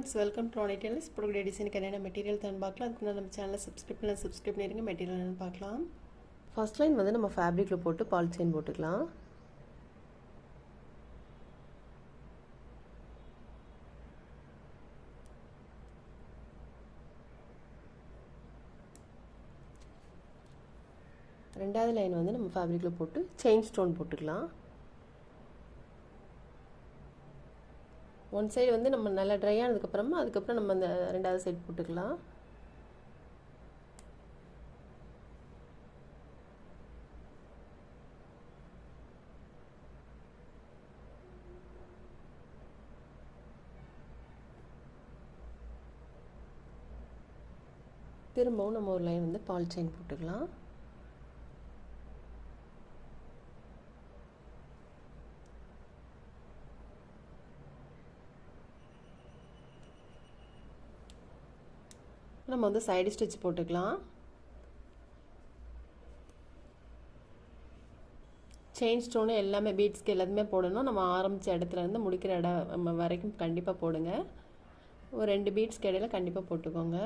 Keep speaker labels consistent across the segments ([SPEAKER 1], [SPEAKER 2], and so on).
[SPEAKER 1] Friends, welcome to online tailors. ப்ரோக்ரே டிசைனுக்கு என்னென்ன மெட்டீரியல் தான் பார்க்கலாம். அதுக்கு நம்ம சேனலை சப்ஸ்கிரைப் பண்ணிடுங்க. மெட்டீரியல் என்னென்னு பார்க்கலாம். ஃபர்ஸ்ட் லைன் வந்து நம்ம ஃபேப்ரிக்கில் போட்டு பால் செயின் போட்டுக்கலாம். ரெண்டாவது லைன் வந்து நம்ம ஃபேப்ரிக்கில் போட்டு செயின் ஸ்டோன் போட்டுக்கலாம். ஒன் சைடு வந்து நம்ம நல்லா ட்ரை ஆனதுக்கப்புறமா அதுக்கப்புறம் நம்ம அந்த ரெண்டாவது சைடு போட்டுக்கலாம். திரும்பவும் நம்ம ஒரு லைன் வந்து பால் செயின் போட்டுக்கலாம். நம்ம வந்து சைடு ஸ்டிச் போட்டுக்கலாம். செயின் ஸ்டோனு எல்லாமே பீட்ஸ்க்கு எல்லாத்துமே போடணும். நம்ம ஆரம்பித்த இடத்துல இருந்து முடிக்கிற இடம் வரைக்கும் கண்டிப்பாக போடுங்க. ஒரு 2 பீட்ஸ்க்கு இடையில கண்டிப்பாக போட்டுக்கோங்க.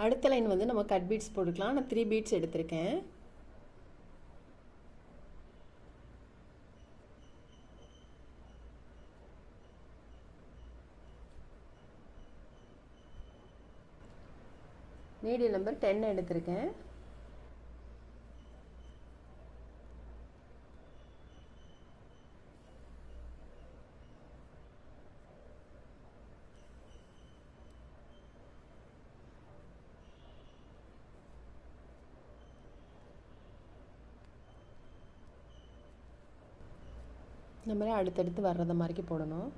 [SPEAKER 1] அடுத்த லைன் வந்து நம்ம கட் பீட்ஸ் போட்டுக்கலாம். நான் 3 பீட்ஸ் எடுத்திருக்கேன். நீடில் நம்பர் 10 எடுத்திருக்கேன். இந்த மாதிரி அடுத்தடுத்து வர்றத மாதிரி போடணும்.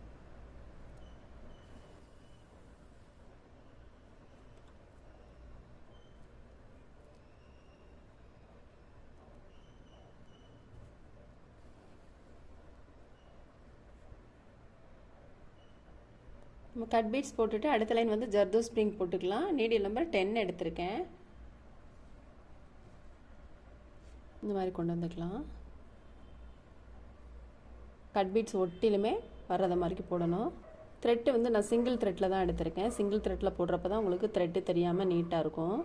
[SPEAKER 1] நம்ம கட் பீட்ஸ் போட்டுட்டு அடுத்த லைன் வந்து ஜர்தோ ஸ்ப்ரிங் போட்டுக்கலாம். நீடில் நம்பர் 10 எடுத்திருக்கேன். இந்த மாதிரி கொண்டு வந்துக்கலாம். கட் பீட்ஸ் ஒட்டிலுமே வர்றத மாதிரி போடணும். த்ரெட்டு வந்து நான் சிங்கிள் த்ரெட்டில் தான் எடுத்திருக்கேன். சிங்கிள் த்ரெட்டில் போடுறப்ப தான் உங்களுக்கு த்ரெட்டு தெரியாமல் நீட்டாக இருக்கும்.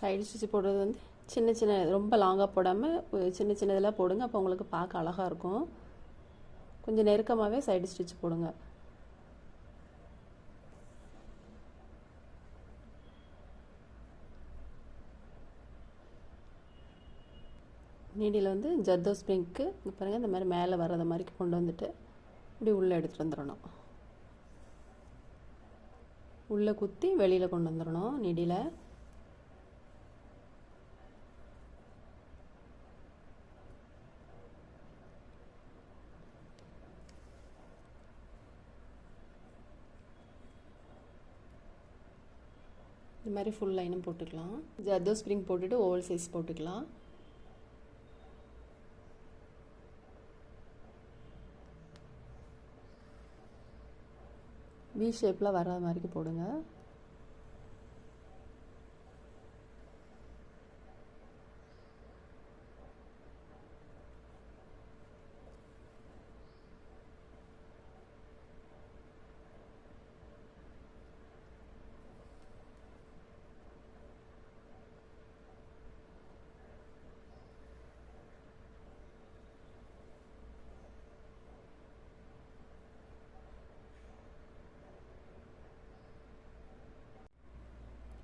[SPEAKER 1] சைடு ஸ்டிச் போடுறது வந்து சின்ன சின்ன ரொம்ப லாங்காக போடாமல் சின்ன சின்ன இதெல்லாம் போடுங்க. அப்போ உங்களுக்கு பார்க்க அழகாக இருக்கும். கொஞ்சம் நெருக்கமாகவே சைடு ஸ்டிச் போடுங்க. நீடியில் வந்து ஜர்தோ ஸ்ப்ரிங்க்கு பாருங்கள் இந்த மாதிரி மேலே வர்றத மாதிரி கொண்டு வந்துட்டு இப்படி உள்ளே எடுத்துகிட்டு வந்துடணும். உள்ளே குத்தி வெளியில் கொண்டு வந்துடணும் நீடியில். இந்த மாதிரி ஃபுல் லைனும் போட்டுக்கலாம். ஜர்தோ ஸ்ப்ரிங் போட்டுட்டு ஓவல் சைஸ் போட்டுக்கலாம். வி ஷேப்பில் வர மாதிரி போடுங்க.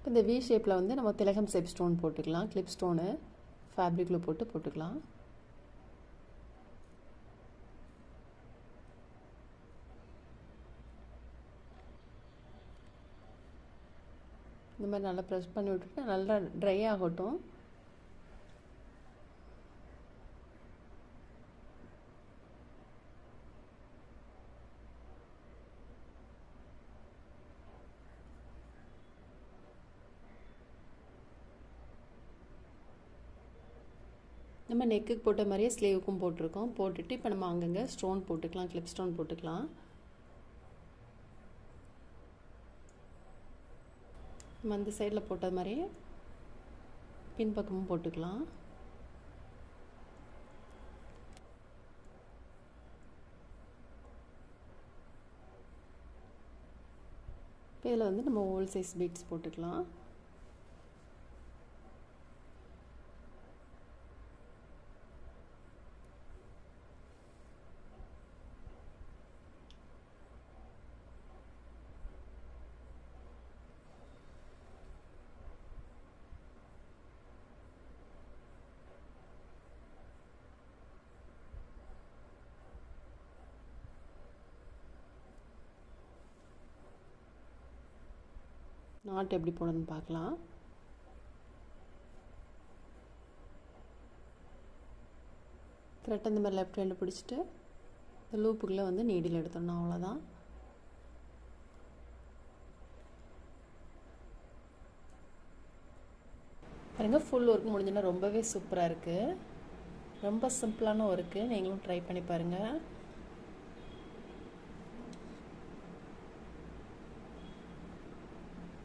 [SPEAKER 1] இந்த வி ஷேப்பில் வந்து நம்ம திலகம் ஷேப் ஸ்டோன் போட்டுக்கலாம். கிளிப் ஸ்டோனு ஃபேப்ரிக்கில் போட்டுக்கலாம். இந்த மாதிரி நல்லா ப்ரெஸ் பண்ணி விட்டுட்டு நல்லா ட்ரை ஆகட்டும். நம்ம நெக்குக்கு போட்ட மாதிரியே ஸ்லீவுக்கும் போட்டிருக்கோம். போட்டுட்டு இப்போ நம்ம அங்கங்கே ஸ்டோன் போட்டுக்கலாம், கிளிப் ஸ்டோன் போட்டுக்கலாம். நம்ம அந்த சைடில் போட்ட மாதிரியே பின்பக்கமும் போட்டுக்கலாம். இப்போ இதில் வந்து நம்ம ஓல் சைஸ் பீட்ஸ் போட்டுக்கலாம். நாட் எப்படி போடணும்னு பார்க்கலாம். த்ரெட் இந்த மாதிரி லெஃப்ட் ஹேண்டில் பிடிச்சிட்டு இந்த லூப்புக்குள்ளே வந்து நீடில் எடுத்துடணும். அவ்வளோதான். பாருங்கள், ஃபுல் ஒர்க் முடிஞ்சுன்னா ரொம்பவே சூப்பராக இருக்குது. ரொம்ப சிம்பிளான ஒர்க்கு. நீங்களும் ட்ரை பண்ணி பாருங்கள்.